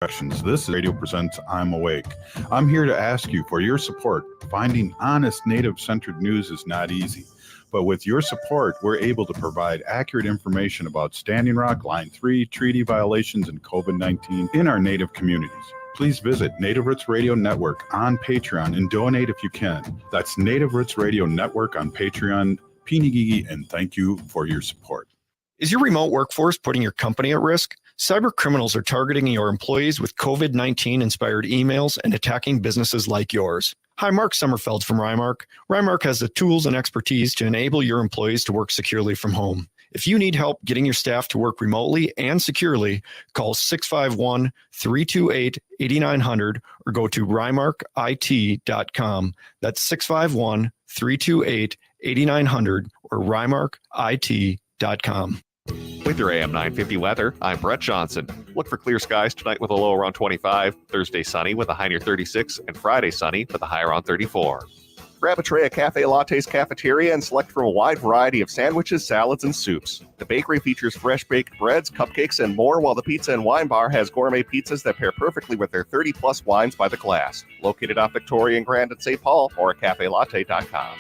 This radio presents I'm Awake. I'm here to ask you for your support. Finding honest native-centered news is not easy, but with your support, we're able to provide accurate information about Standing Rock, Line 3, treaty violations, and COVID-19 in our native communities. Please visit Native Roots Radio Network on Patreon and donate if you can. That's Native Roots Radio Network on Patreon. Pinigigi, and thank you for your support. Is your remote workforce putting your company at risk? Cyber criminals are targeting your employees with COVID-19 inspired emails and attacking businesses like yours. Hi, Mark Sommerfeld from Rymark. Rymark has the tools and expertise to enable your employees to work securely from home. If you need help getting your staff to work remotely and securely, call 651-328-8900 or go to rymarkit.com. That's 651-328-8900 or rymarkit.com. With your AM 950 weather, I'm Brett Johnson. Look for clear skies tonight with a low around 25, Thursday sunny with a high near 36, and Friday sunny with a high around 34. Grab a tray of Cafe Latte's Cafeteria and select from a wide variety of sandwiches, salads, and soups. The bakery features fresh baked breads, cupcakes, and more, while the pizza and wine bar has gourmet pizzas that pair perfectly with their 30-plus wines by the glass. Located off Victoria and Grand at St. Paul or at cafelatte.com.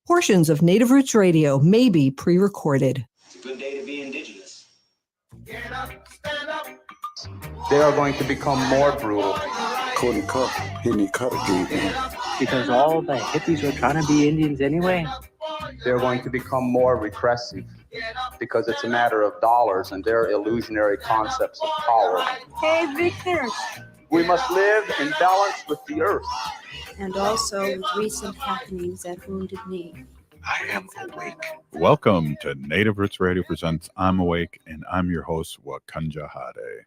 Portions of Native Roots Radio may be pre-recorded. It's a good day to be indigenous. Get up, stand up. They are going to become more brutal. Couldn't cut, hitting cut again. Because all the hippies were trying to be Indians anyway. They're going to become more repressive because it's a matter of dollars and their illusionary concepts of power. Hey, Victor. We must live in balance with the earth. And also with recent happenings at Wounded Knee. I am awake. Welcome to Native Roots Radio presents I'm Awake, and I'm your host, Wakanja Hade.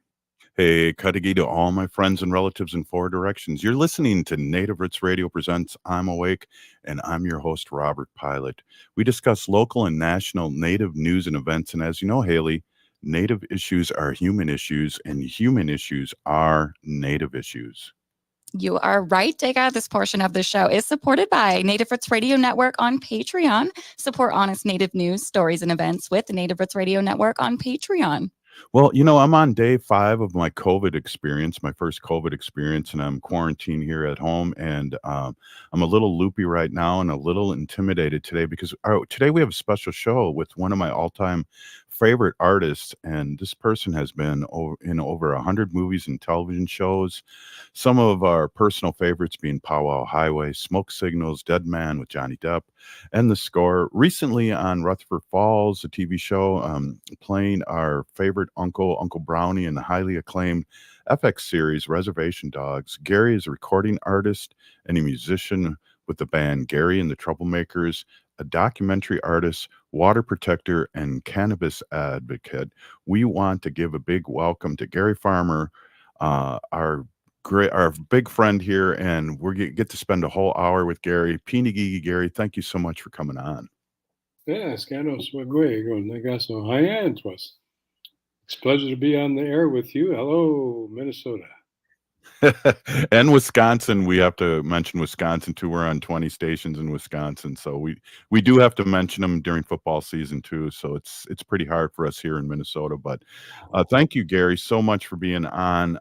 Hey, Kadagi to all my friends and relatives in four directions. You're listening to Native Roots Radio presents I'm Awake, and I'm your host, Robert Pilot. We discuss local and national Native news and events, and as you know, Haley, Native issues are human issues, and human issues are Native issues. You are right, Dega. This portion of the show is supported by Native Roots Radio Network on Patreon. Support honest Native news, stories, and events with the Native Roots Radio Network on Patreon. Well, you know, I'm on day 5 of my COVID experience, my first COVID experience, and I'm quarantined here at home. And I'm a little loopy right now and a little intimidated today because today we have a special show with one of my all-time favorite artists. And this person has been in over 100 movies and television shows. Some of our personal favorites being Powwow Highway, Smoke Signals, Dead Man with Johnny Depp, and The Score. Recently on Rutherford Falls, a TV show, playing our favorite Uncle Brownie in the highly acclaimed FX series Reservation Dogs. Gary is a recording artist and a musician with the band Gary and the Troublemakers, a documentary artist, water protector, and cannabis advocate. We want to give a big welcome to Gary Farmer, our big friend here, and we get to spend a whole hour with Gary. Pinigigi, Gary, thank you so much for coming on. Yes, It's a pleasure to be on the air with you. Hello, Minnesota. And Wisconsin. We have to mention Wisconsin too. We're on 20 stations in Wisconsin, so we do have to mention them during football season too. So it's pretty hard for us here in Minnesota. But thank you, Gary, so much for being on.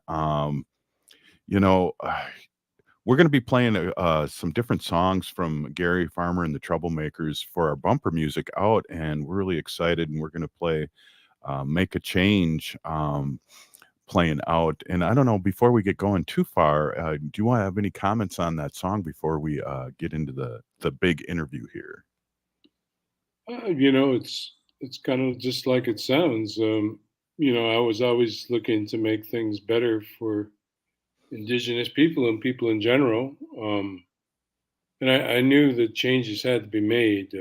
We're going to be playing some different songs from Gary Farmer and the Troublemakers for our bumper music out, and we're really excited. And we're going to play Make a Change playing out. And I don't know, before we get going too far, do you want to have any comments on that song before we get into the big interview here? It's kind of just like it sounds. I was always looking to make things better for Indigenous people and people in general. And I knew that changes had to be made.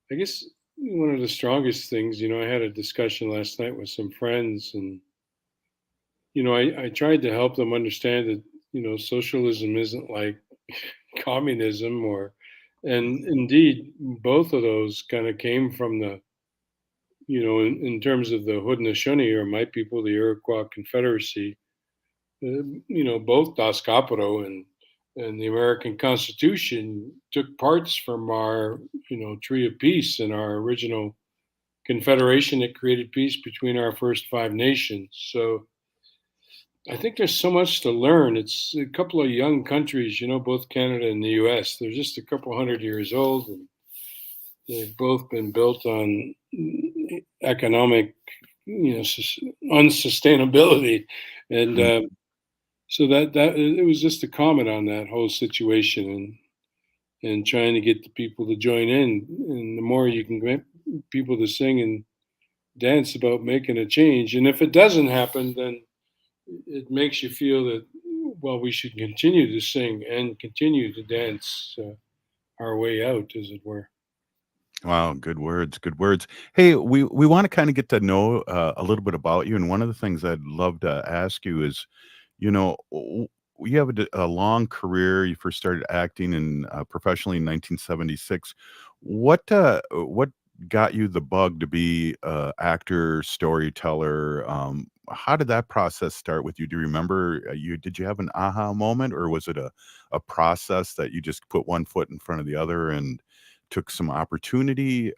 I guess one of the strongest things, I had a discussion last night with some friends, and I tried to help them understand that, socialism isn't like communism and indeed, both of those kind of came from the, in terms of the Haudenosaunee, or my people, the Iroquois Confederacy, both Das Caporo and the American Constitution took parts from our, Tree of Peace and our original confederation that created peace between our first 5 nations. So I think there's so much to learn. It's a couple of young countries, both Canada and the US. They're just a couple hundred years old, and they've both been built on economic, unsustainability. And so that it was just a comment on that whole situation, and trying to get the people to join in. And the more you can get people to sing and dance about making a change, and if it doesn't happen, then it makes you feel that, well, we should continue to sing and continue to dance our way out, as it were. Wow, good words, good words. Hey, we want to kind of get to know a little bit about you, and one of the things I'd love to ask you is, you have a long career. You first started acting in professionally in 1976. What got you the bug to be a actor, storyteller? How did that process start with you? Do you remember did you have an aha moment, or was it a process that you just put one foot in front of the other and took some opportunity?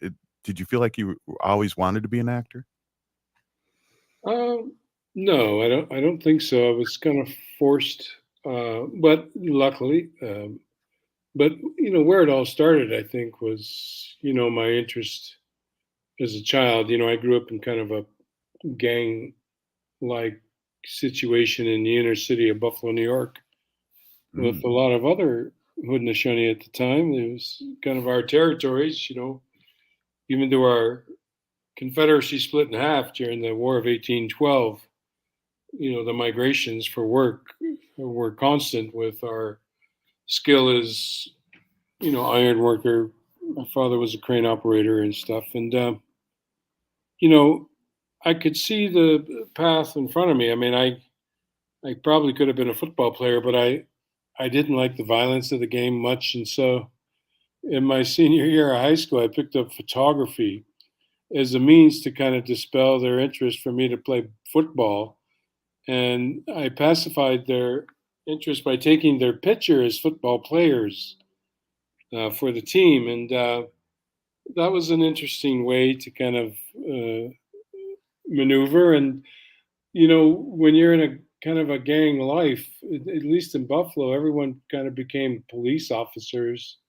It, did you feel like you always wanted to be an actor? Um, no, I don't think so. I was kind of forced, but luckily. But where it all started, I think, was my interest as a child. I grew up in kind of a gang-like situation in the inner city of Buffalo, New York, with Mm, a lot of other Haudenosaunee at the time. It was kind of our territories, even though our Confederacy split in half during the War of 1812. The migrations for work were constant with our skill as, iron worker. My father was a crane operator and stuff. And, you know, I could see the path in front of me. I mean, I probably could have been a football player, but I didn't like the violence of the game much. And so in my senior year of high school, I picked up photography as a means to kind of dispel their interest for me to play football. And I pacified their interest by taking their picture as football players for the team. And that was an interesting way to kind of maneuver. And, when you're in a kind of a gang life, at least in Buffalo, everyone kind of became police officers.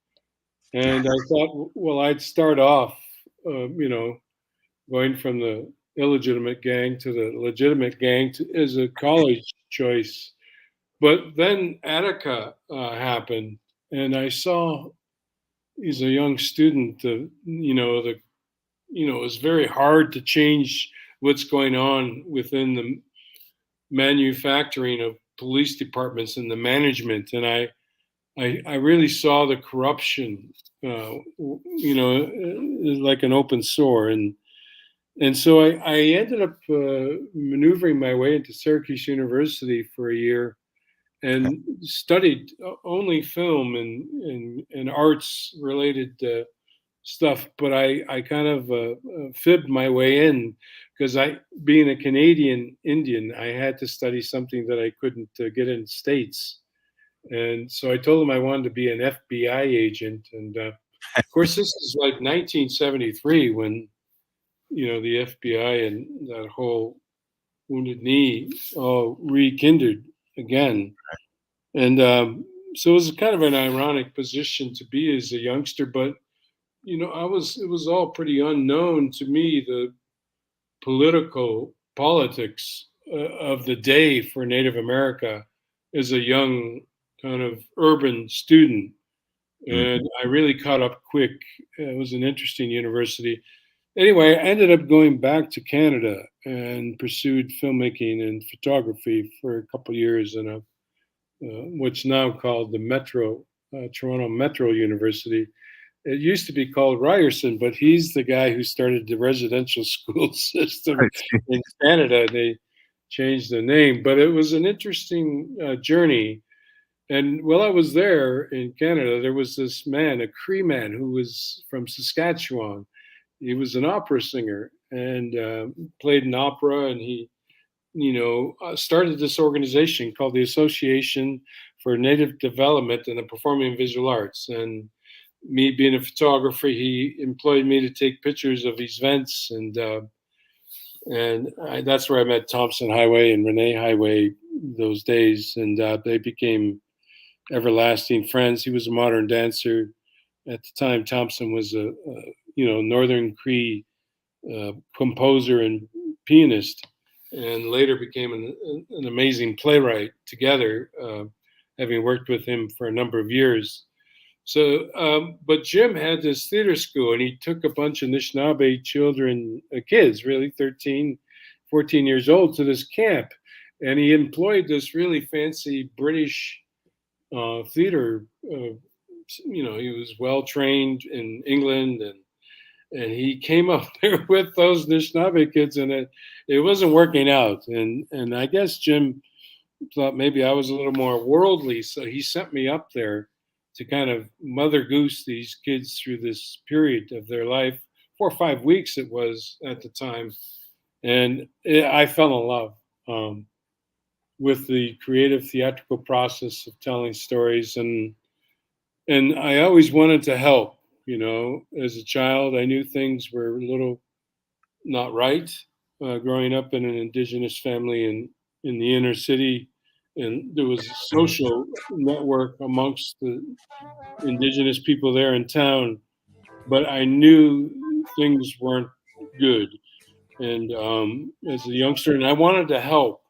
And I thought, well, I'd start off, going from the illegitimate gang to the legitimate gang as a college choice. But then Attica happened, and I saw as a young student, it was very hard to change what's going on within the manufacturing of police departments and the management, and I really saw the corruption, like an open sore, and so I ended up maneuvering my way into Syracuse University for a year and studied only film and arts related stuff. But I kind of fibbed my way in because being a Canadian Indian, I had to study something that I couldn't get in the States. And so I told them I wanted to be an FBI agent. And of course, this is like 1973 when, the FBI and that whole Wounded Knee all rekindled again. And so it was kind of an ironic position to be as a youngster, but it was all pretty unknown to me, the politics of the day for Native America as a young kind of urban student. And I really caught up quick. It was an interesting university. Anyway, I ended up going back to Canada and pursued filmmaking and photography for a couple of years in what's now called the Toronto Metro University. It used to be called Ryerson, but he's the guy who started the residential school system in Canada. They changed the name, but it was an interesting journey. And while I was there in Canada, there was this man, a Cree man, who was from Saskatchewan. He was an opera singer and played in opera, and he started this organization called the Association for Native Development and the Performing Visual Arts. And me being a photographer, he employed me to take pictures of events, that's where I met Thompson Highway and Renee Highway those days, and they became everlasting friends. He was a modern dancer at the time. Thompson was a Northern Cree composer and pianist, and later became an amazing playwright together, having worked with him for a number of years. So, but Jim had this theater school, and he took a bunch of Anishinaabe children, kids, really 13, 14 years old, to this camp. And he employed this really fancy British theater. He was well trained in England, and he came up there with those Anishinaabe kids, and it wasn't working out. And I guess Jim thought maybe I was a little more worldly, so he sent me up there to kind of mother goose these kids through this period of their life. 4 or 5 weeks it was at the time. And I fell in love with the creative theatrical process of telling stories. And I always wanted to help. As a child, I knew things were a little not right. Growing up in an indigenous family in the inner city, and there was a social network amongst the indigenous people there in town, but I knew things weren't good. And as a youngster, and I wanted to help.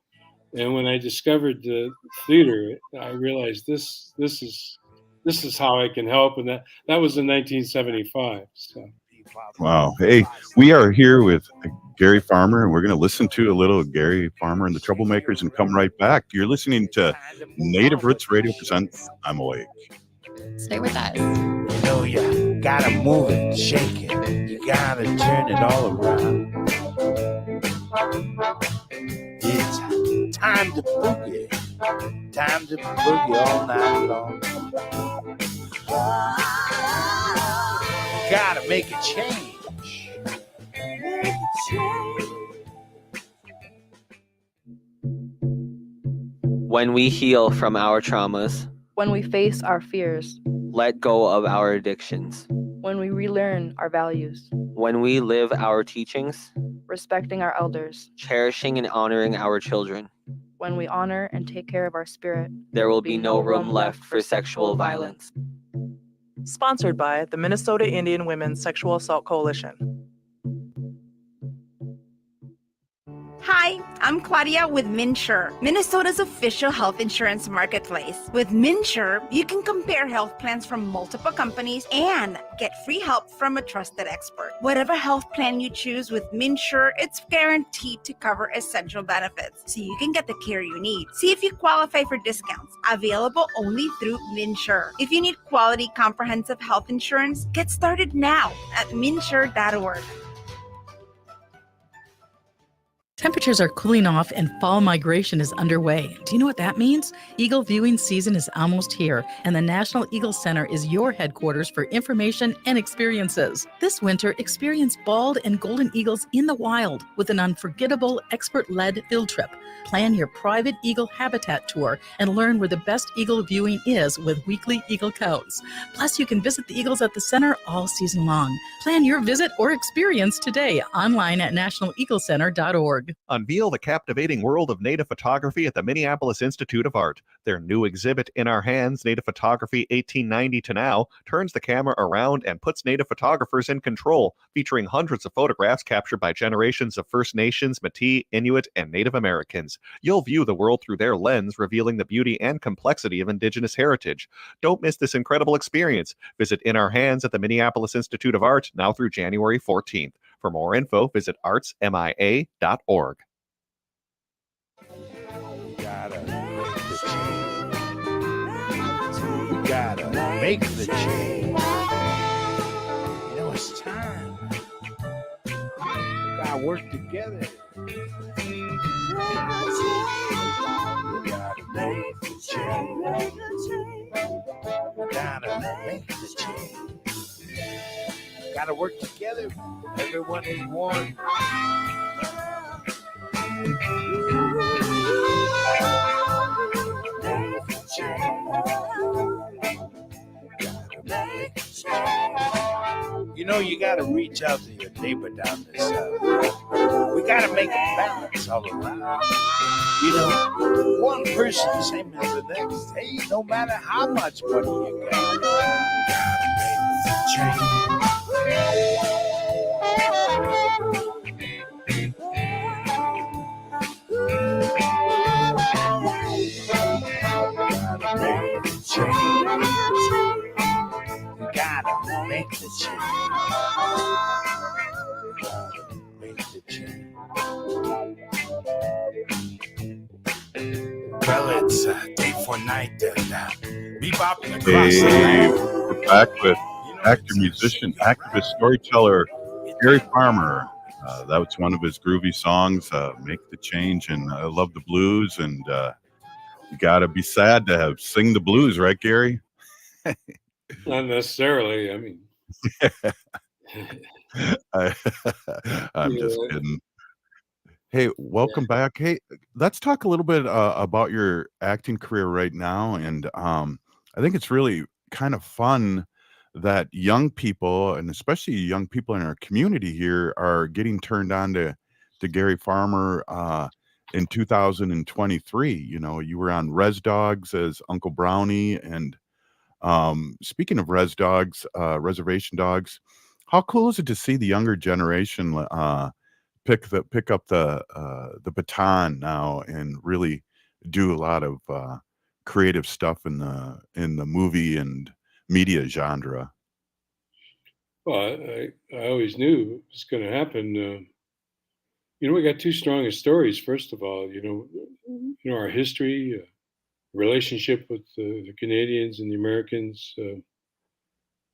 And when I discovered the theater, I realized this is how I can help. And that was in 1975. So. Wow. Hey, we are here with Gary Farmer, and we're going to listen to a little Gary Farmer and the Troublemakers and come right back. You're listening to Native Roots Radio presents I'm Awake. Stay with us. You gotta move it, shake it. You gotta turn it all around. It's time to boogie. Time to boogie all night long. You gotta make a change. When we heal from our traumas, when we face our fears, let go of our addictions, when we relearn our values, when we live our teachings, respecting our elders, cherishing and honoring our children, when we honor and take care of our spirit, there will be no room left for sexual violence. Sponsored by the Minnesota Indian Women's Sexual Assault Coalition. Hi, I'm Claudia with MinSure, Minnesota's official health insurance marketplace. With MinSure, you can compare health plans from multiple companies and get free help from a trusted expert. Whatever health plan you choose with MinSure, it's guaranteed to cover essential benefits, so you can get the care you need. See if you qualify for discounts, available only through MinSure. If you need quality comprehensive health insurance, get started now at minsure.org. Temperatures are cooling off and fall migration is underway. Do you know what that means? Eagle viewing season is almost here, and the National Eagle Center is your headquarters for information and experiences. This winter, experience bald and golden eagles in the wild with an unforgettable expert-led field trip. Plan your private eagle habitat tour and learn where the best eagle viewing is with weekly eagle counts. Plus, you can visit the eagles at the center all season long. Plan your visit or experience today online at nationaleaglecenter.org. Unveil the captivating world of native photography at the Minneapolis Institute of Art. Their new exhibit, In Our Hands, Native Photography 1890 to Now, turns the camera around and puts native photographers in control, featuring hundreds of photographs captured by generations of First Nations, Métis, Inuit, and Native Americans. You'll view the world through their lens, revealing the beauty and complexity of Indigenous heritage. Don't miss this incredible experience. Visit In Our Hands at the Minneapolis Institute of Art now through January 14th. For more info, visit artsmia.org. You gotta make the change. It's time. We gotta work together. You gotta make the change. You gotta make the change. Gotta work together. Everyone is one. Make the change. Gotta make the change. know, you got to reach out to your neighbor down the south. We got to make a balance all around. You know, one person same as the next. Hey, no matter how much money you got, gotta make the change. Gotta make the change. Well, it's day for night and be bopping across the Hey, land. we're back with actor, musician, activist, storyteller Gary Farmer. That was one of his groovy songs, "Make the Change," and I love the blues. And you got to be sad to have sing the blues, right, Gary? Not necessarily. I mean, I, I'm just yeah, kidding. Hey, welcome back. Hey, let's talk a little bit about your acting career right now. And I think it's really kind of fun that young people, and especially young people in our community here, are getting turned on to Gary Farmer in 2023. You know, you were on Res Dogs as Uncle Brownie. And speaking of Res Dogs, Reservation Dogs, how cool is it to see the younger generation pick up the baton now and really do a lot of creative stuff in the movie and media genre? well, I always knew it was going to happen. You know, we got two strongest stories. First of all, our history, relationship with the Canadians and the Americans.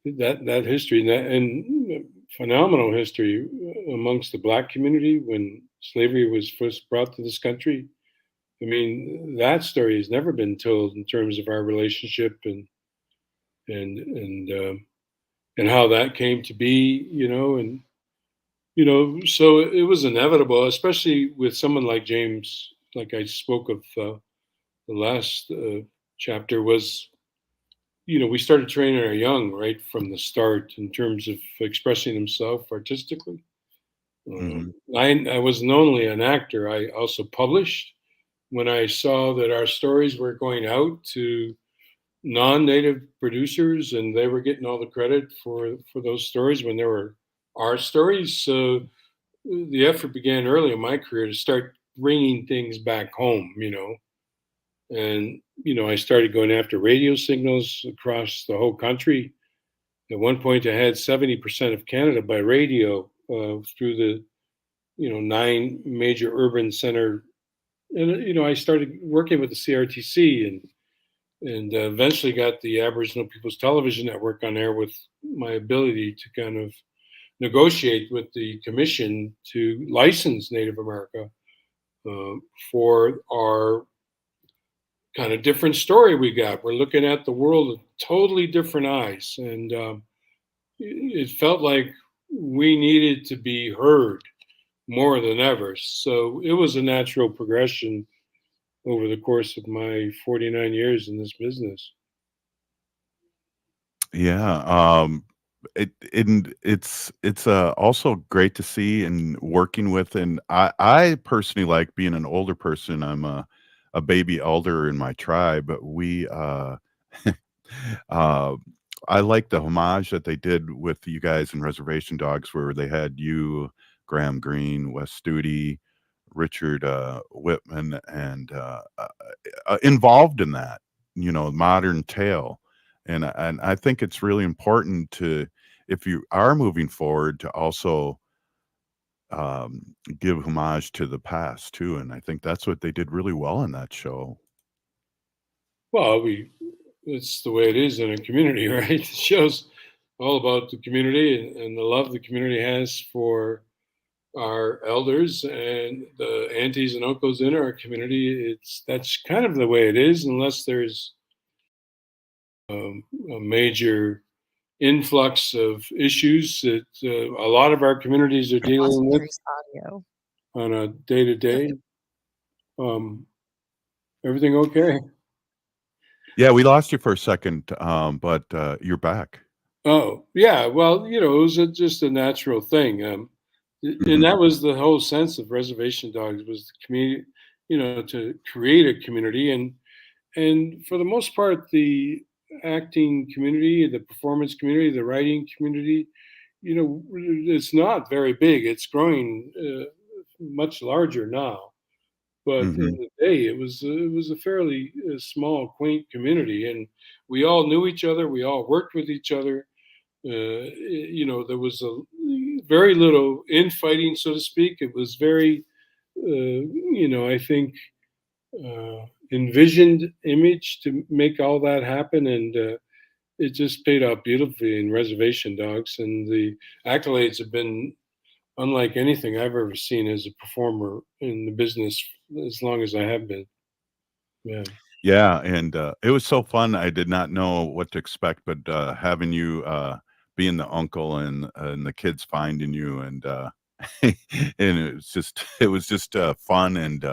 That history and phenomenal history amongst the Black community when slavery was first brought to this country. I mean, that story has never been told in terms of our relationship and and and how that came to be. So it was inevitable, especially with someone like James, like I spoke of the last chapter was. We started training our young right from the start in terms of expressing himself artistically. Hmm. I wasn't only an actor, I also published. When I saw that our stories were going out to non-native producers and they were getting all the credit for those stories when they were our stories, so the effort began early in my career to start bringing things back home. And I started going after radio signals across the whole country. At one point, I had 70% of Canada by radio through the 9 major urban center. And I started working with the CRTC and eventually got the Aboriginal People's Television Network on air with my ability to kind of negotiate with the commission to license Native America for our kind of different story we got. We're looking at the world with totally different eyes. And it felt like we needed to be heard more than ever. So it was a natural progression over the course of my 49 years in this business. Yeah, it's also great to see and working with, and I personally like being an older person. I'm a baby elder in my tribe. But we uh, I like the homage that they did with you guys in Reservation Dogs, where they had you, Graham Greene, Wes Studi, Richard Whitman, and involved in that, modern tale. And I think it's really important to, if you are moving forward, to also give homage to the past too. And I think that's what they did really well in that show. Well, it's the way it is in a community, right? It shows all about the community and the love the community has for our elders and the aunties and uncles in our community. That's kind of the way it is, unless there's a major influx of issues that a lot of our communities are dealing with Audio. on a day to day. Everything okay? Yeah, we lost you for a second, but you're back. Oh, yeah. Well, it was just a natural thing. And Mhm. that was the whole sense of Reservation Dogs was the community, to create a community. And for the most part, the acting community, the performance community, the writing community, it's not very big. It's growing much larger now. But in Mhm. the day, it was a fairly small, quaint community, and we all knew each other. We all worked with each other. There was a very little infighting, so to speak. It was very, I think, envisioned image to make all that happen, and it just paid out beautifully in Reservation Dogs, and the accolades have been unlike anything I've ever seen as a performer in the business as long as I have been. Yeah. Yeah, and, it was so fun, I did not know what to expect, but, having you, being the uncle and the kids finding you and, and it was just, fun and,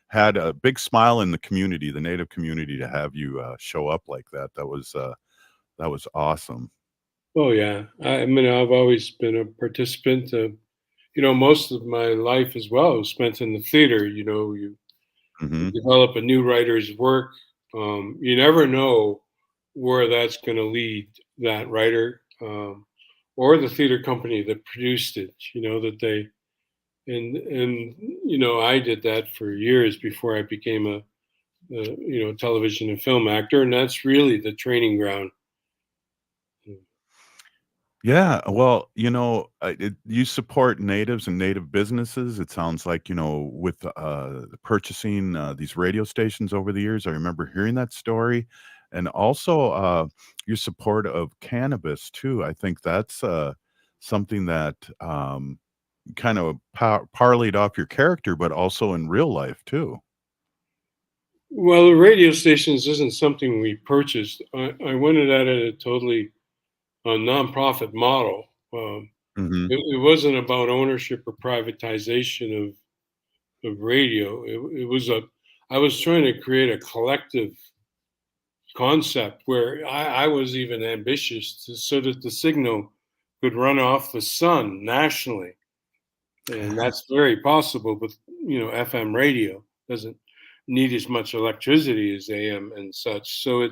had a big smile in the community, the Native community to have you, show up like that. That was awesome. Oh yeah. I mean, I've always been a participant. Most of my life as well was spent in the theater. You Mhm. develop a new writer's work. You never know where that's going to lead that writer or the theater company that produced it. That they and I did that for years before I became a television and film actor, and that's really the training ground. Yeah, well, you support natives and native businesses. It sounds like, with purchasing these radio stations over the years. I remember hearing that story, and also your support of cannabis too. I think that's something that kind of parlayed off your character, but also in real life too. Well, the radio stations isn't something we purchased. I went at it a totally nonprofit model. Hmm. It wasn't about ownership or privatization of radio. I was trying to create a collective concept where I was even ambitious so that the signal could run off the sun nationally. And that's very possible, but FM radio doesn't need as much electricity as AM and such. So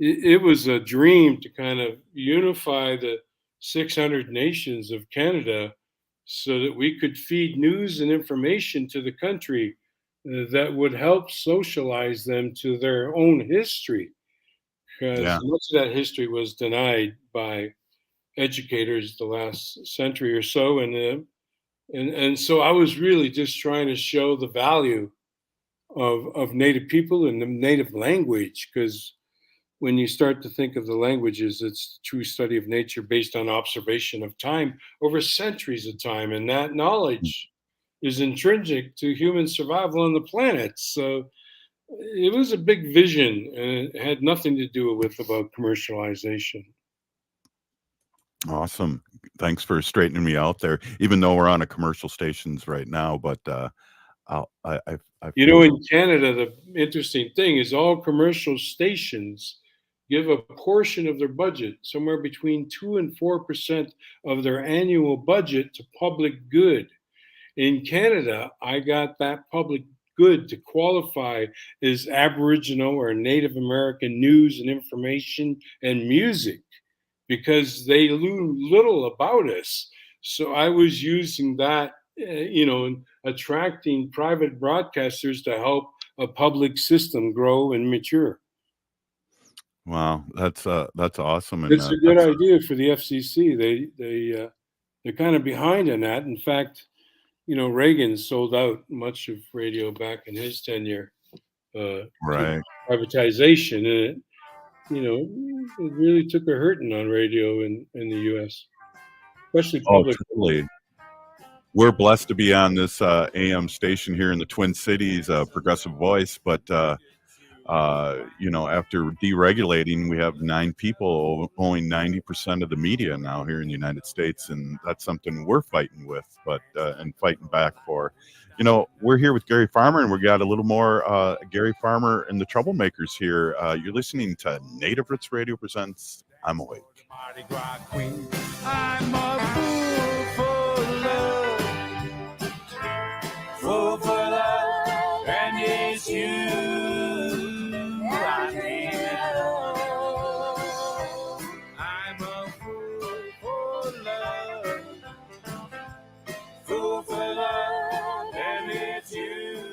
it was a dream to kind of unify the 600 nations of Canada so that we could feed news and information to the country that would help socialize them to their own history, because Yeah. much of that history was denied by educators the last century or so, and so I was really just trying to show the value of Native people and the Native language, because when you start to think of the languages, it's true study of nature based on observation of time over centuries of time, and that knowledge is intrinsic to human survival on the planet. So it was a big vision, and it had nothing to do with about commercialization. Awesome. Thanks for straightening me out there, even though we're on a commercial stations right now, but I feel. In Canada, the interesting thing is all commercial stations give a portion of their budget, somewhere between 2 and 4% of their annual budget, to public good. In Canada, I got that public good to qualify as Aboriginal or Native American news and information and music, because they knew little about us. So I was using that, and attracting private broadcasters to help a public system grow and mature. Wow, that's awesome, and, It's a good that's idea for the FCC. They're kind of behind on that. In fact, Reagan sold out much of radio back in his tenure to right. privatization, and it really took a hurting on radio in the U.S., especially Oh, public. totally. We're blessed to be on this, AM station here in the Twin Cities, Progressive Voice, but, after deregulating, we have 9 people owning 90% of the media now here in the United States, and that's something we're fighting with, but and fighting back for. We're here with Gary Farmer, and we got a little more Gary Farmer and the Troublemakers here. You're listening to Native Roots Radio presents I'm awake. Mardi Gras queen. I'm a fool for love. Fool for love. And it's you I'm dreaming of. I'm a fool for love. Fool for love. And it's you.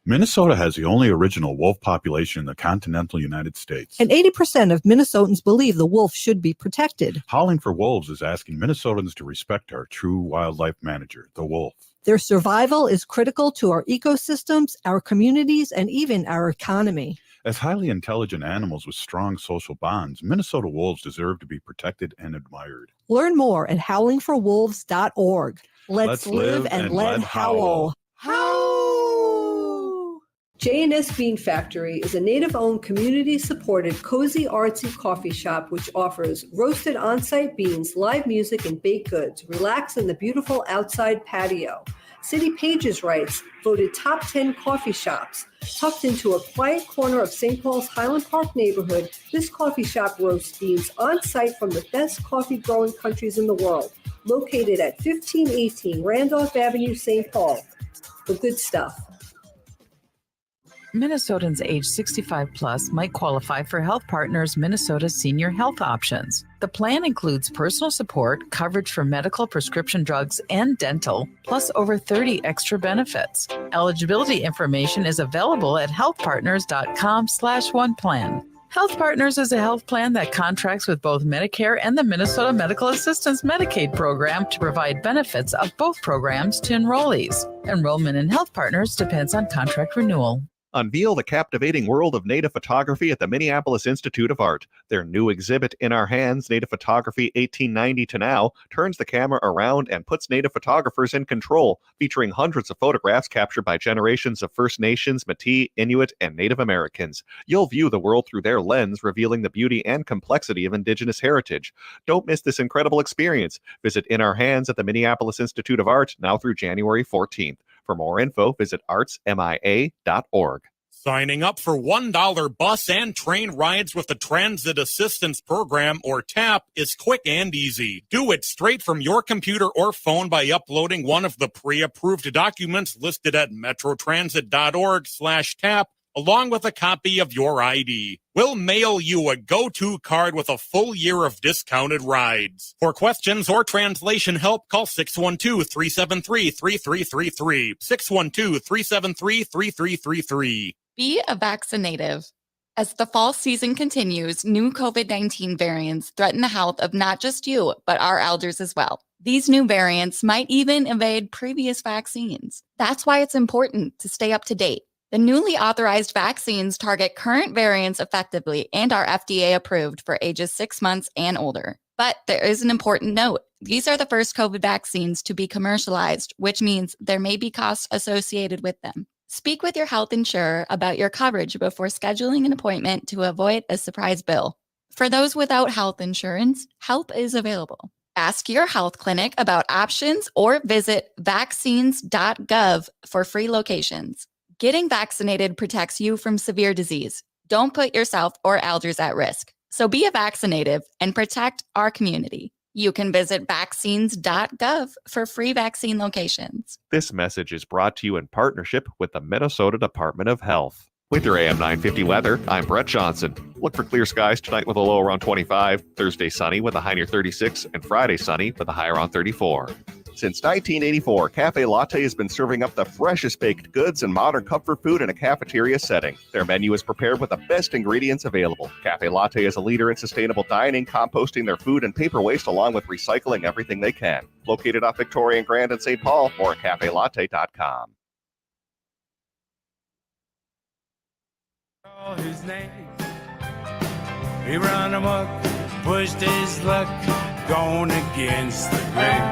Minnesota has the only original wolf population in the continental United States. And 80% of Minnesotans believe the wolf should be protected. Howling for Wolves is asking Minnesotans to respect our true wildlife manager, the wolf. Their survival is critical to our ecosystems, our communities, and even our economy. As highly intelligent animals with strong social bonds, Minnesota wolves deserve to be protected and admired. Learn more at howlingforwolves.org. Let's live and let howl. J&S Bean Factory is a native-owned, community-supported, cozy, artsy coffee shop which offers roasted on-site beans, live music, and baked goods. Relax in the beautiful outside patio. City Pages writes, voted top 10 coffee shops. Tucked into a quiet corner of St. Paul's Highland Park neighborhood, this coffee shop roasts beans on-site from the best coffee-growing countries in the world. Located at 1518 Randolph Avenue, St. Paul. The good stuff. Minnesotans age 65 plus might qualify for Health Partners Minnesota Senior Health Options. The plan includes personal support, coverage for medical, prescription drugs, and dental, plus over 30 extra benefits. Eligibility information is available at healthpartners.com/oneplan. Health Partners is a health plan that contracts with both Medicare and the Minnesota Medical Assistance Medicaid program to provide benefits of both programs to enrollees. Enrollment in Health Partners depends on contract renewal. Unveil the captivating world of native photography at the Minneapolis Institute of Art. Their new exhibit, In Our Hands, Native Photography 1890 to Now, turns the camera around and puts native photographers in control, featuring hundreds of photographs captured by generations of First Nations, Métis, Inuit, and Native Americans. You'll view the world through their lens, revealing the beauty and complexity of Indigenous heritage. Don't miss this incredible experience. Visit In Our Hands at the Minneapolis Institute of Art now through January 14th. For more info, visit artsmia.org. Signing up for $1 bus and train rides with the Transit Assistance Program, or TAP, is quick and easy. Do it straight from your computer or phone by uploading one of the pre-approved documents listed at metrotransit.org/TAP, along with a copy of your ID. We'll mail you a go-to card with a full year of discounted rides. For questions or translation help, call 612-373-3333. 612-373-3333. Be a vaccinative. As the fall season continues, new COVID-19 variants threaten the health of not just you, but our elders as well. These new variants might even evade previous vaccines. That's why it's important to stay up to date. The newly authorized vaccines target current variants effectively and are FDA approved for ages 6 months and older. But there is an important note. These are the first COVID vaccines to be commercialized, which means there may be costs associated with them. Speak with your health insurer about your coverage before scheduling an appointment to avoid a surprise bill. For those without health insurance, help is available. Ask your health clinic about options or visit vaccines.gov for free locations. Getting vaccinated protects you from severe disease. Don't put yourself or elders at risk. So be a vaccinative and protect our community. You can visit vaccines.gov for free vaccine locations. This message is brought to you in partnership with the Minnesota Department of Health. With your AM 950 weather, I'm Brett Johnson. Look for clear skies tonight with a low around 25, Thursday sunny with a high near 36, and Friday sunny with a high around 34. Since 1984, Cafe Latte has been serving up the freshest baked goods and modern comfort food in a cafeteria setting. Their menu is prepared with the best ingredients available. Cafe Latte is a leader in sustainable dining, composting their food and paper waste along with recycling everything they can. Located off Victoria and Grand in St. Paul, or at cafelatte.com. His name, he ran amok, pushed his luck, gone against the grain.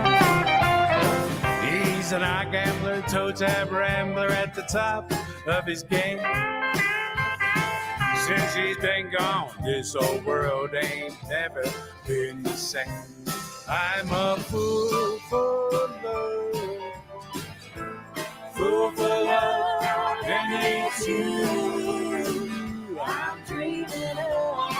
He's an eye gambler, toe tap rambler at the top of his game. Since he's been gone, this old world ain't never been the same. I'm a fool for love, fool for love, and it's you I'm dreaming of.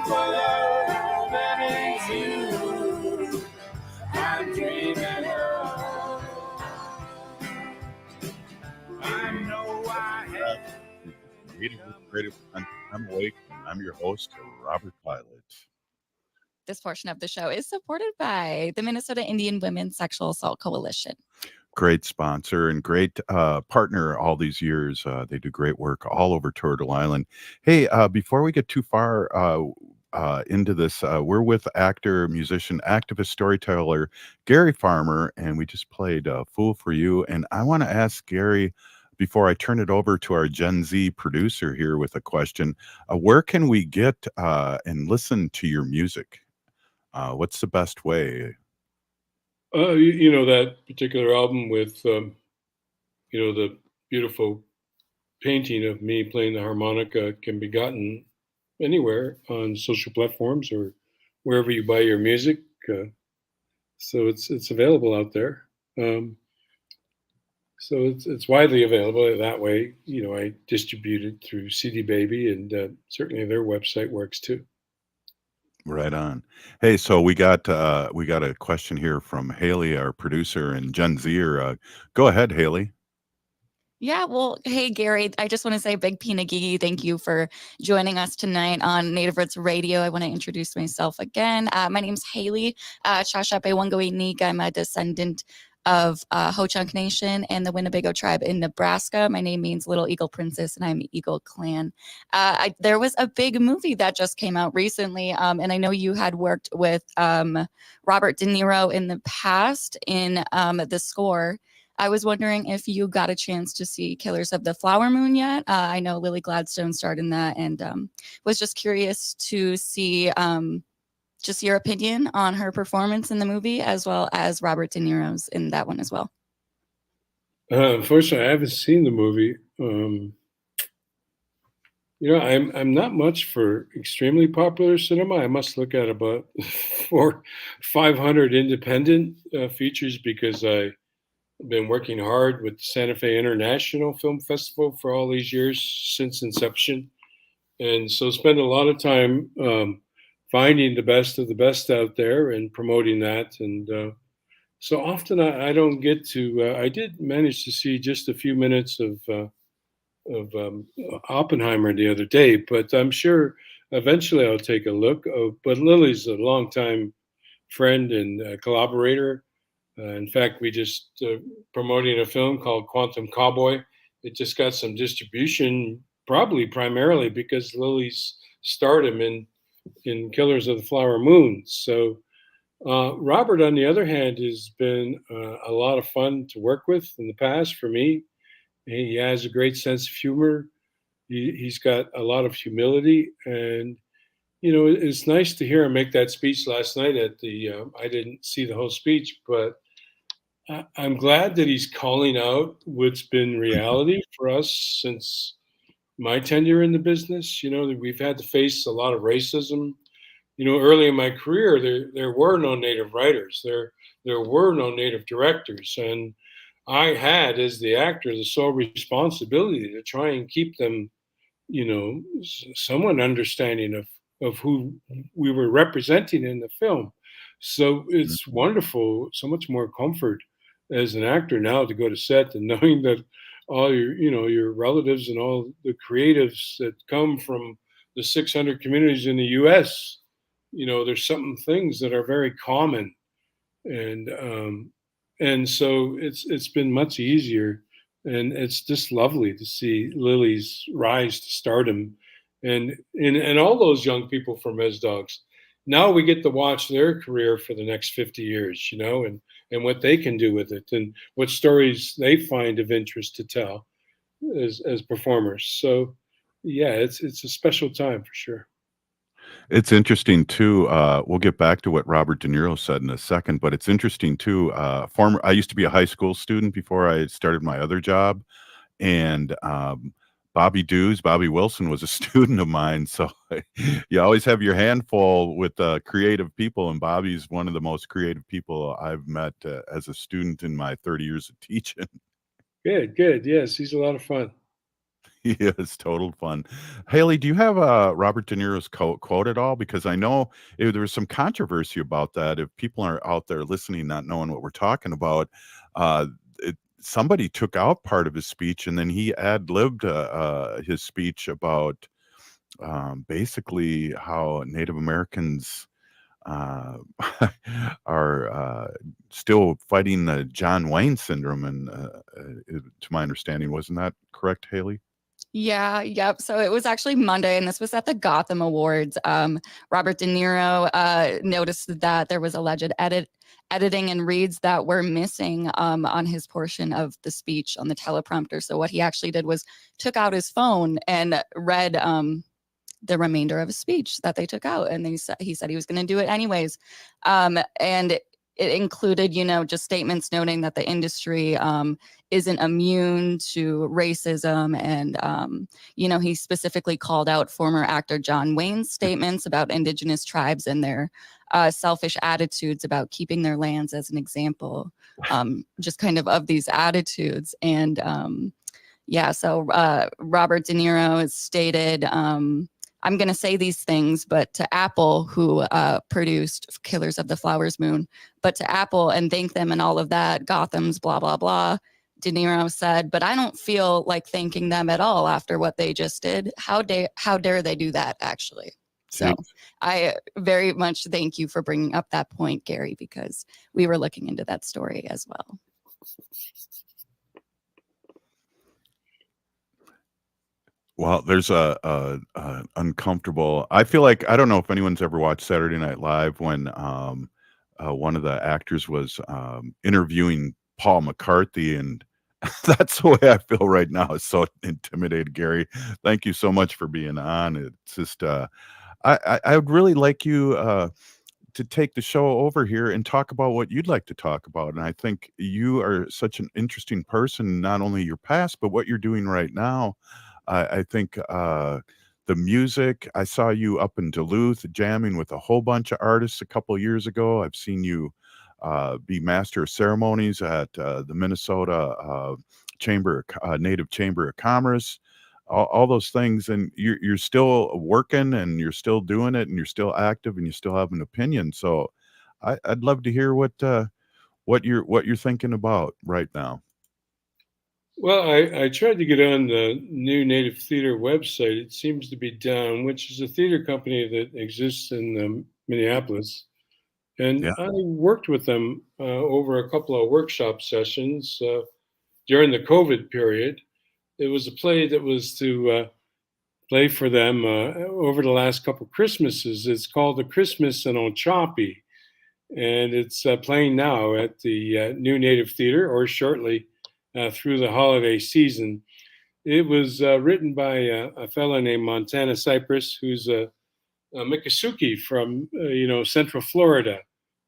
for love, and it's you I'm dreaming of. I know I have. Meeting with Creative Content. I'm Awake, and I'm your host, Robert Pilot. This portion of the show is supported by the Minnesota Indian Women's Sexual Assault Coalition. Great sponsor and great partner all these years. They do great work all over Turtle Island. Hey, before we get too far into this, we're with actor, musician, activist, storyteller Gary Farmer, and we just played Fool for You. And I want to ask Gary, before I turn it over to our Gen Z producer here with a question, where can we get and listen to your music? What's the best way? You know, that particular album with, you know, the beautiful painting of me playing the harmonica can be gotten anywhere on social platforms or wherever you buy your music. So it's available out there. So it's widely available that way. You know, I distribute it through CD Baby, and certainly their website works too. Right on. Hey, so we got a question here from Haley, our producer and Gen Zer. Go ahead, Haley. Yeah, well, hey, Gary, I just want to say big Pinagigi, thank you for joining us tonight on Native Roots Radio. I want to introduce myself again. My name's Haley Shashape Wangoinik. I'm a descendant of Ho-Chunk Nation and the Winnebago tribe in Nebraska. My name means Little Eagle Princess, and I'm Eagle Clan. There was a big movie that just came out recently, and I know you had worked with Robert De Niro in the past in the score. I was wondering if you got a chance to see Killers of the Flower Moon yet. I know Lily Gladstone starred in that, and was just curious to see just your opinion on her performance in the movie, as well as Robert De Niro's in that one as well. Unfortunately, I haven't seen the movie. You know, I'm not much for extremely popular cinema. I must look at about 500 independent features because I've been working hard with the Santa Fe International Film Festival for all these years since inception, and so spend a lot of time finding the best of the best out there and promoting that. And so often I don't get to. I did manage to see just a few minutes of Oppenheimer the other day, but I'm sure eventually I'll take a look. But Lily's a longtime friend and collaborator. In fact, we just promoting a film called Quantum Cowboy. It just got some distribution, probably primarily because Lily's stardom in Killers of the Flower Moon. So Robert, on the other hand, has been a lot of fun to work with in the past for me. He has a great sense of humor. He's got a lot of humility, and you know, it's nice to hear him make that speech last night at the. I didn't see the whole speech, but I'm glad that he's calling out what's been reality for us since my tenure in the business. You know, that we've had to face a lot of racism. You know, early in my career, there were no Native writers. There were no Native directors, and I had, as the actor, the sole responsibility to try and keep them, you know, somewhat understanding of who we were representing in the film. So it's wonderful, so much more comfort as an actor now to go to set and knowing that all your, you know, your relatives and all the creatives that come from the 600 communities in the U.S., you know, there's some things that are very common, and so it's been much easier, and it's just lovely to see Lily's rise to stardom, and all those young people from Res Dogs. Now we get to watch their career for the next 50 years, you know, and what they can do with it, and what stories they find of interest to tell as performers. So, yeah, it's a special time for sure. It's interesting too. We'll get back to what Robert De Niro said in a second, but it's interesting too. I used to be a high school student before I started my other job, and Bobby Wilson was a student of mine. So you always have your handful with creative people, and Bobby's one of the most creative people I've met as a student in my 30 years of teaching. Good. Yes, he's a lot of fun. Yeah, it's total fun. Haley, do you have Robert De Niro's quote at all? Because I know there was some controversy about that. If people are out there listening, not knowing what we're talking about, uh, somebody took out part of his speech and then he ad-libbed his speech about basically how Native Americans uh, are still fighting the John Wayne syndrome. And to my understanding, wasn't that correct, Haley? Yeah, yep. So it was actually Monday, and this was at the Gotham Awards. Robert De Niro noticed that there was alleged editing and reads that were missing on his portion of the speech on the teleprompter. So what he actually did was took out his phone and read the remainder of his speech that they took out, and he said he was going to do it anyways, and it included, just statements noting that the industry isn't immune to racism, and he specifically called out former actor John Wayne's statements about indigenous tribes and their selfish attitudes about keeping their lands, as an example, just kind of these attitudes. And so Robert De Niro has stated, I'm going to say these things, but to Apple, who produced Killers of the Flowers Moon, but to Apple and thank them and all of that, Gotham's blah, blah, blah. De Niro said, but I don't feel like thanking them at all after what they just did. How dare they do that, actually? So I very much thank you for bringing up that point, Gary, because we were looking into that story as well. Well, there's a uncomfortable. I feel like I don't know if anyone's ever watched Saturday Night Live when one of the actors was interviewing Paul McCartney, and that's the way I feel right now. It's so intimidated, Gary. Thank you so much for being on. It's just I would really like you to take the show over here and talk about what you'd like to talk about. And I think you are such an interesting person, not only your past, but what you're doing right now. I think the music, I saw you up in Duluth jamming with a whole bunch of artists a couple years ago. I've seen you be master of ceremonies at the Minnesota Native Chamber of Commerce. All those things, and you're still working, and you're still doing it, and you're still active, and you still have an opinion. So I'd love to hear what you're thinking about right now. Well, I tried to get on the new Native Theater website. It seems to be down, which is a theater company that exists in Minneapolis. And I worked with them over a couple of workshop sessions during the COVID period. It was a play that was to play for them over the last couple Christmases. It's called The Christmas in Ochapi, and it's playing now at the New Native Theater, or shortly through the holiday season. It was written by a fellow named Montana Cypress, who's a Miccosukee from Central Florida.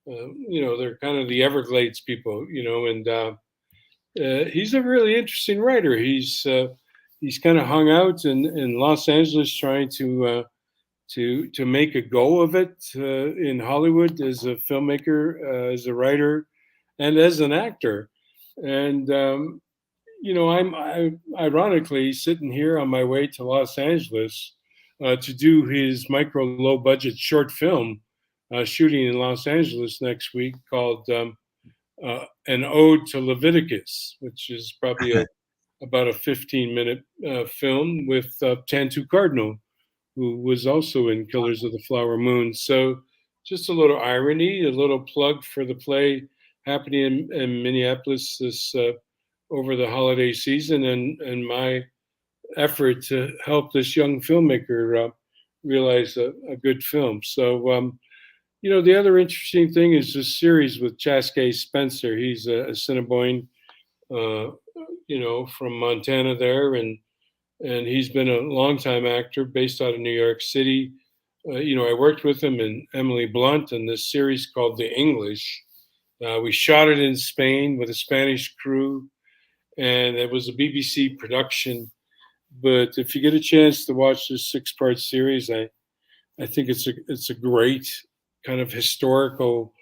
They're kind of the Everglades people, and he's a really interesting writer. He's kind of hung out in Los Angeles trying to make a go of it in Hollywood as a filmmaker, as a writer, and as an actor. And I'm ironically sitting here on my way to Los Angeles to do his micro low budget short film shooting in Los Angeles next week called An Ode to Leviticus, which is probably about a 15-minute film with Tantu Cardinal, who was also in Killers of the Flower Moon. So just a little irony, a little plug for the play happening in Minneapolis this over the holiday season, and my effort to help this young filmmaker realize a good film. So, the other interesting thing is this series with Chaskey Spencer. He's a Assiniboine, from Montana there, and he's been a longtime actor based out of New York City. I worked with him and Emily Blunt in this series called The English. We shot it in Spain with a Spanish crew, and it was a BBC production. But if you get a chance to watch this 6-part series, I think it's a great kind of historical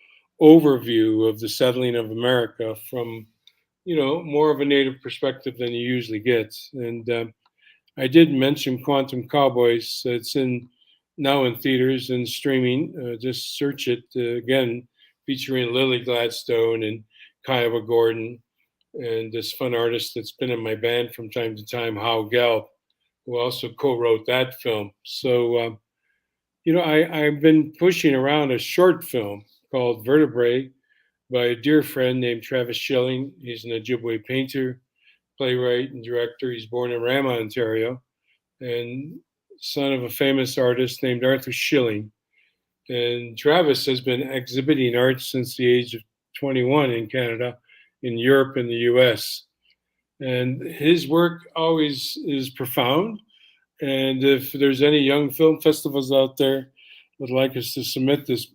overview of the settling of America from more of a native perspective than you usually get. And I did mention Quantum Cowboys. It's now in theaters and streaming. Just search it again, featuring Lily Gladstone and Cayuga Gordon and this fun artist that's been in my band from time to time, Hal Gelb, who also co-wrote that film. So, I've been pushing around a short film called Vertebrae by a dear friend named Travis Schilling. He's an Ojibwe painter, playwright, and director. He's born in Rama, Ontario, and son of a famous artist named Arthur Schilling. And Travis has been exhibiting art since the age of 21 in Canada, in Europe, and the US. And his work always is profound. And if there's any young film festivals out there would like us to submit this,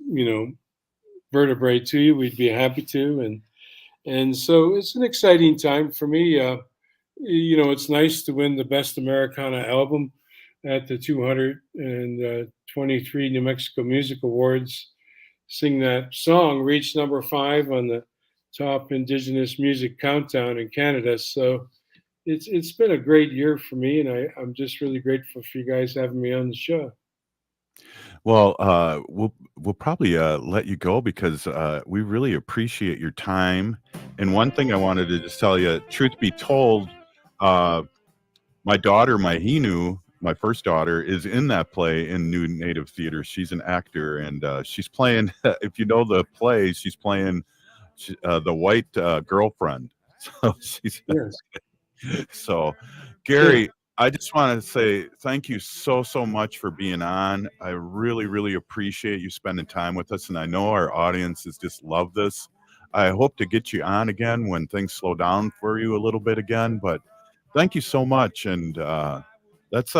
Vertebrae to you, we'd be happy to. And so it's an exciting time for me. It's nice to win the Best Americana Album at the 223 New Mexico Music Awards. Sing that song, reached number 5 on the top Indigenous music countdown in Canada. So it's been a great year for me, and I'm just really grateful for you guys having me on the show. Well, we'll probably let you go because we really appreciate your time. And one thing I wanted to just tell you, truth be told, my daughter, Mahinu, my first daughter, is in that play in New Native Theater. She's an actor, and she's playing. If you know the play, she's playing the white girlfriend. So she's. Yes. So, Gary, I just want to say thank you so much for being on. I really, really appreciate you spending time with us, and I know our audiences just love this. I hope to get you on again when things slow down for you a little bit again. But thank you so much, and let's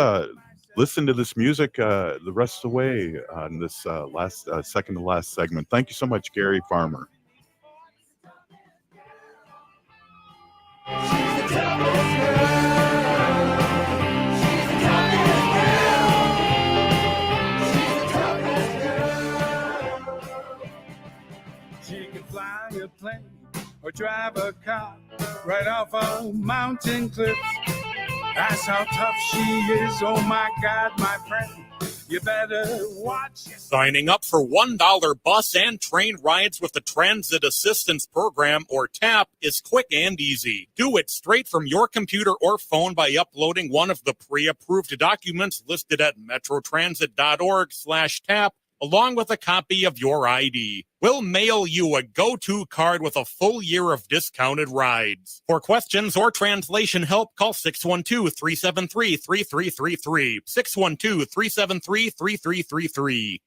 listen to this music the rest of the way on this second to last segment. Thank you so much, Gary Farmer. She can fly a plane or drive a car right off a mountain cliff. That's how tough she is. Oh my God, my friend, you better watch it. Signing up for $1 bus and train rides with the Transit Assistance Program, or TAP, is quick and easy. Do it straight from your computer or phone by uploading one of the pre-approved documents listed at metrotransit.org/TAP, along with a copy of your ID. We'll mail you a go-to card with a full year of discounted rides. For questions or translation help, call 612-373-3333. 612-373-3333.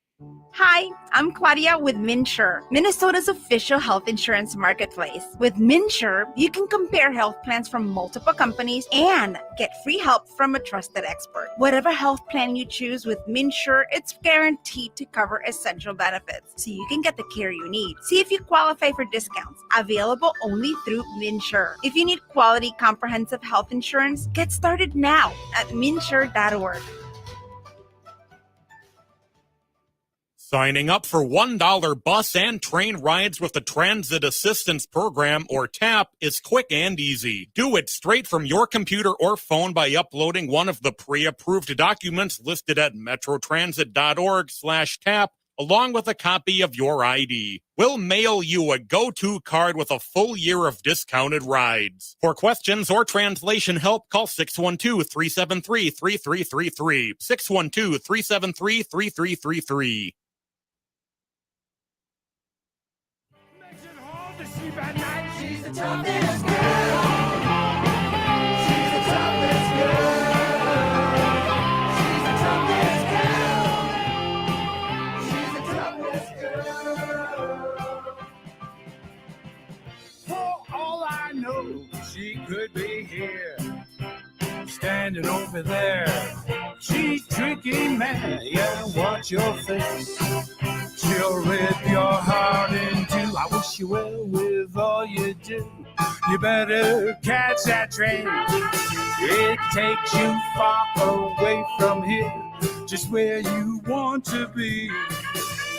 Hi, I'm Claudia with MinSure, Minnesota's official health insurance marketplace. With MinSure, you can compare health plans from multiple companies and get free help from a trusted expert. Whatever health plan you choose with MinSure, it's guaranteed to cover essential benefits, so you can get the care you need. See if you qualify for discounts, available only through MinSure. If you need quality, comprehensive health insurance, get started now at minsure.org. Signing up for $1 bus and train rides with the Transit Assistance Program, or TAP, is quick and easy. Do it straight from your computer or phone by uploading one of the pre-approved documents listed at metrotransit.org/TAP, along with a copy of your ID. We'll mail you a go-to card with a full year of discounted rides. For questions or translation help, call 612-373-3333. 612-373-3333. She's the toughest girl. She's the toughest girl. She's the toughest girl. She's the toughest girl. For all I know, she could be here, standing over there. She's tricky, man. Yeah, watch your face. She'll rip your heart in two. I wish you well with all you do. You better catch that train. It takes you far away from here, just where you want to be.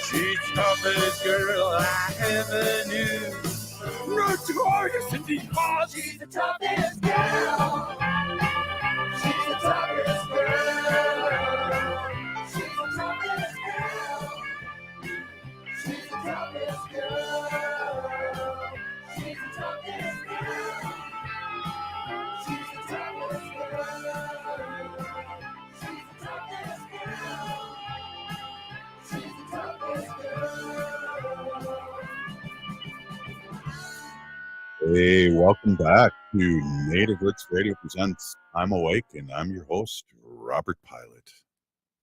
She's the toughest girl I ever knew. Notorious in these bars. She's the toughest girl. She's the toughest Hey, welcome back to Native Roots Radio Presents I'm Awake, and I'm your host, Robert Pilot.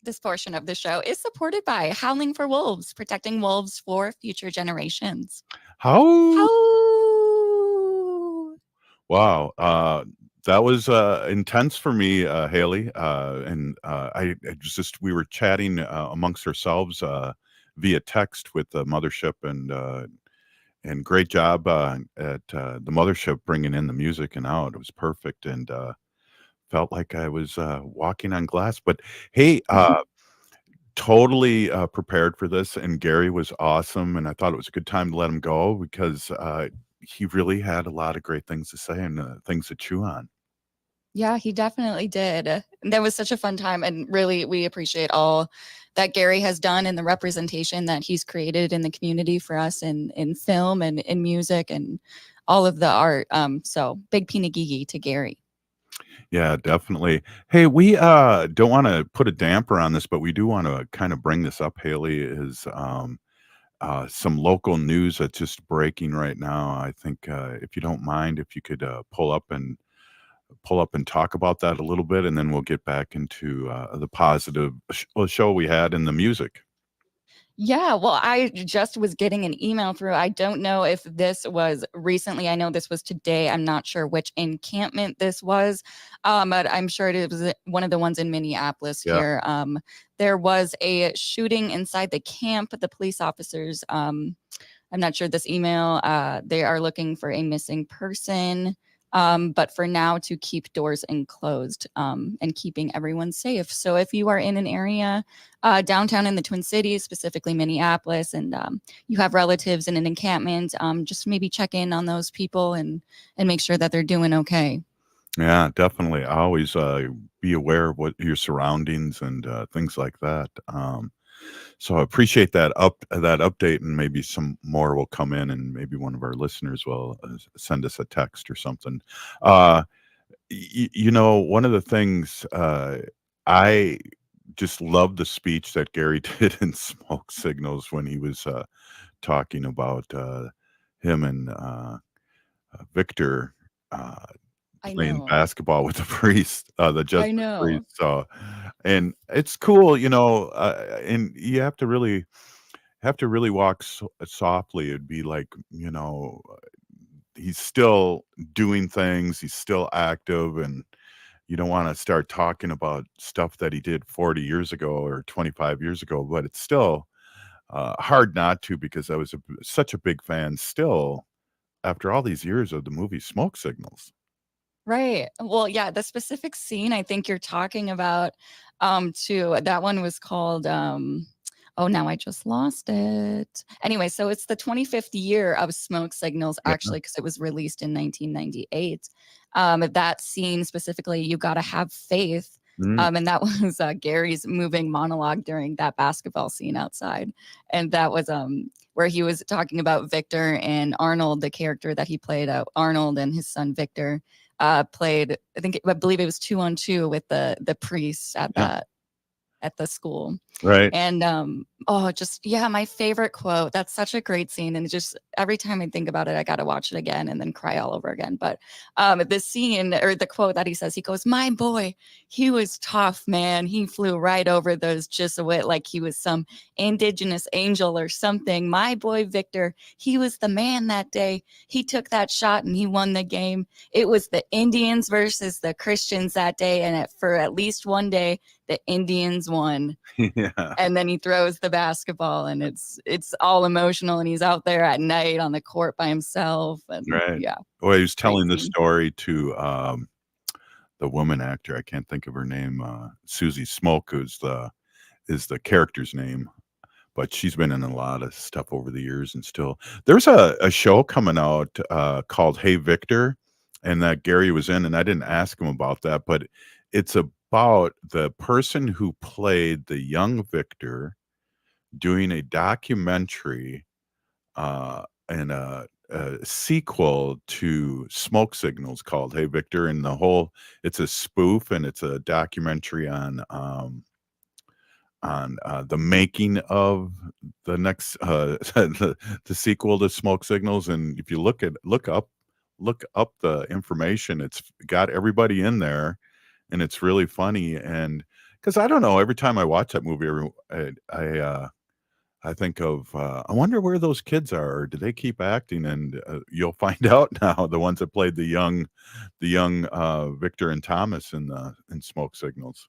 This portion of the show is supported by Howling for Wolves, protecting wolves for future generations. How? How? Wow. That was intense for me, Haley. I just, we were chatting amongst ourselves via text with the mothership, and great job at the mothership bringing in the music and out. It was perfect, and felt like I was walking on glass. But hey, totally prepared for this, and Gary was awesome, and I thought it was a good time to let him go because he really had a lot of great things to say and things to chew on. Yeah, he definitely did. That was such a fun time, and really, we appreciate all that Gary has done and the representation that he's created in the community for us in film and in music and all of the art. So big pinagigi to Gary. Yeah, definitely. Hey, we don't want to put a damper on this, but we do want to kind of bring this up, Haley, is some local news that's just breaking right now. I think if you don't mind, if you could pull up and talk about that a little bit, and then we'll get back into the positive show we had in the music. Yeah, well, I just was getting an email through. I don't know if this was recently. I know this was today. I'm not sure which encampment this was, but I'm sure it was one of the ones in Minneapolis Yeah. here. There was a shooting inside the camp. The police officers, I'm not sure this email, they are looking for a missing person. But for now, to keep doors enclosed and keeping everyone safe. So if you are in an area downtown in the Twin Cities, specifically Minneapolis, and you have relatives in an encampment, just maybe check in on those people and make sure that they're doing okay. Yeah, definitely. Always be aware of what your surroundings and things like that. So I appreciate that update, and maybe some more will come in, and maybe one of our listeners will send us a text or something. Uh, one of the things I just love the speech that Gary did in Smoke Signals when he was talking about him and Victor I playing know. basketball with the priest, the I Jesuit know. priest. So, and it's cool, and you have to really walk softly. It'd be like, he's still doing things, he's still active, and you don't want to start talking about stuff that he did 40 years ago or 25 years ago, but it's still hard not to, because I was such a big fan still after all these years of the movie Smoke Signals. Right. Well, yeah, the specific scene I think you're talking about, too, that one was called, oh, now I just lost it. Anyway, so it's the 25th year of Smoke Signals, Yeah. actually, because it was released in 1998. That scene specifically, You Gotta Have Faith. And that was Gary's moving monologue during that basketball scene outside. And that was where he was talking about Victor and Arnold, the character that he played, Arnold and his son Victor. Played, I believe it was 2-on-2 with the priests at Yeah. the school. Right. And just, yeah, my favorite quote. That's such a great scene, and it just, every time I think about it, I got to watch it again and then cry all over again. But the scene, or the quote that he says, he goes, "My boy, he was tough, man. He flew right over those Jesuit like he was some indigenous angel or something. My boy Victor, he was the man that day. He took that shot and he won the game. It was the Indians versus the Christians that day, and for at least one day, the Indians won." Yeah. And then he throws the basketball, and it's all emotional, and he's out there at night on the court by himself, and Right. yeah. Well, he was Great telling the scene. story to the woman actor. I can't think of her name. Susie Smoke, is the character's name, but she's been in a lot of stuff over the years, and still. There's a show coming out called Hey Victor, and that Gary was in, and I didn't ask him about that, but it's about the person who played the young Victor doing a documentary and a sequel to Smoke Signals called Hey Victor, and it's a spoof, and it's a documentary on the making of the next the sequel to Smoke Signals. And if you look look up the information. It's got everybody in there, and it's really funny. And because I don't know, every time I watch that movie, I think of I wonder where those kids are. Or do they keep acting? And you'll find out now. The ones that played the young Victor and Thomas in Smoke Signals.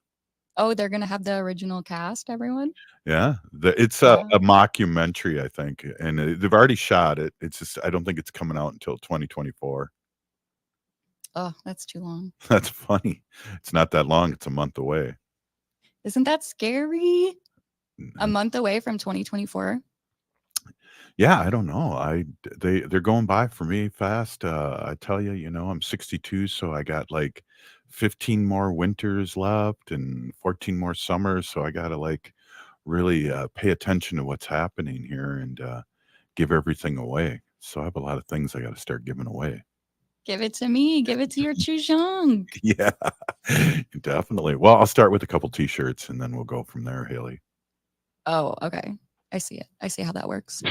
Oh, they're gonna have the original cast, everyone? Yeah, it's Wow. a mockumentary, I think, and they've already shot it. It's just I don't think it's coming out until 2024. Oh, that's too long. That's funny. It's not that long. It's a month away. Isn't that scary? A month away from 2024? Yeah, I don't know. They're going by for me fast. I tell you, I'm 62, so I got like 15 more winters left and 14 more summers. So I gotta like really pay attention to what's happening here and give everything away. So I have a lot of things I got to start giving away. Give it to me. Give it to your Chujang. Yeah, definitely. Well, I'll start with a couple t-shirts and then we'll go from there, Haley. Oh, okay. I see it. I see how that works.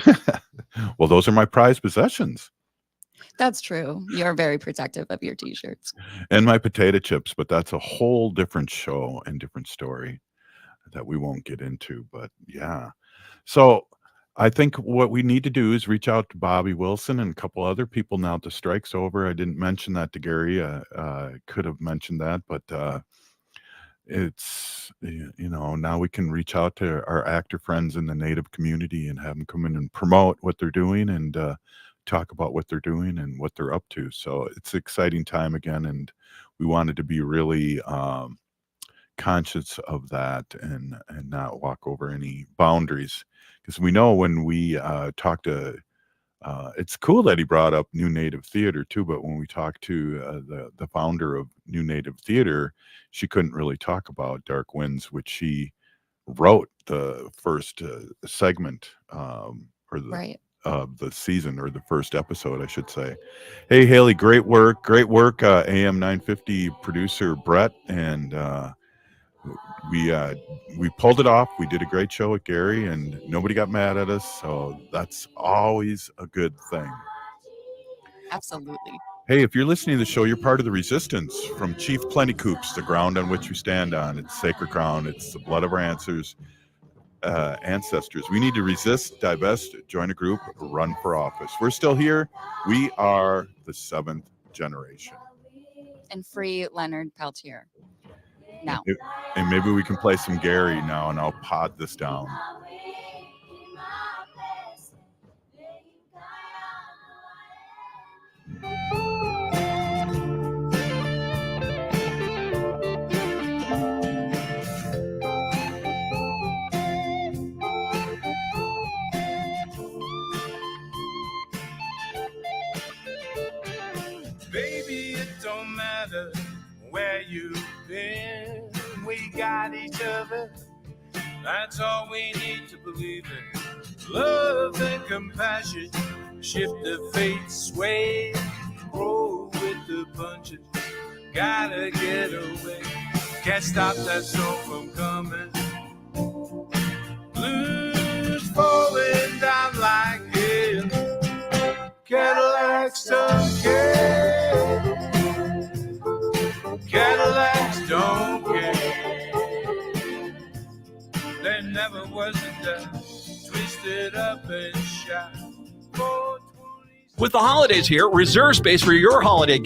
Well, those are my prized possessions. That's true. You're very protective of your t-shirts. And my potato chips, but that's a whole different show and different story that we won't get into. But yeah. So I think what we need to do is reach out to Bobby Wilson and a couple other people now that the strike's over. I didn't mention that to Gary. Could have mentioned that, but it's, now we can reach out to our actor friends in the Native community and have them come in and promote what they're doing and talk about what they're doing and what they're up to. So it's an exciting time again, and we wanted to be really conscious of that and not walk over any boundaries, because we know when we talk to it's cool that he brought up New Native Theater too, but when we talked to the founder of New Native Theater, she couldn't really talk about Dark Winds, which she wrote the first segment or the Right. of the season, or the first episode, I should say. Hey, Haley, great work. AM 950 producer Brett, and we pulled it off. We did a great show with Gary, and nobody got mad at us, so that's always a good thing. Absolutely. Hey, if you're listening to the show, you're part of the resistance. From Chief Plentycoops, the ground on which we stand on. It's sacred ground. It's the blood of our ancestors. We need to resist, divest, join a group, run for office. We're still here. We are the 7th generation. And free Leonard Peltier. Now. And maybe we can play some Gary now, and I'll pod this down. Baby, it don't matter where you've been. We got each other. That's all we need to believe in. Love and compassion. Shift the fate, sway. Roll with the punches. Gotta get away. Can't stop that song from coming. Blues falling down like hail. Cadillacs don't care. Cadillacs don't care. There never was a doubt. Twisted up and shot. With the holidays here, reserve space for your holiday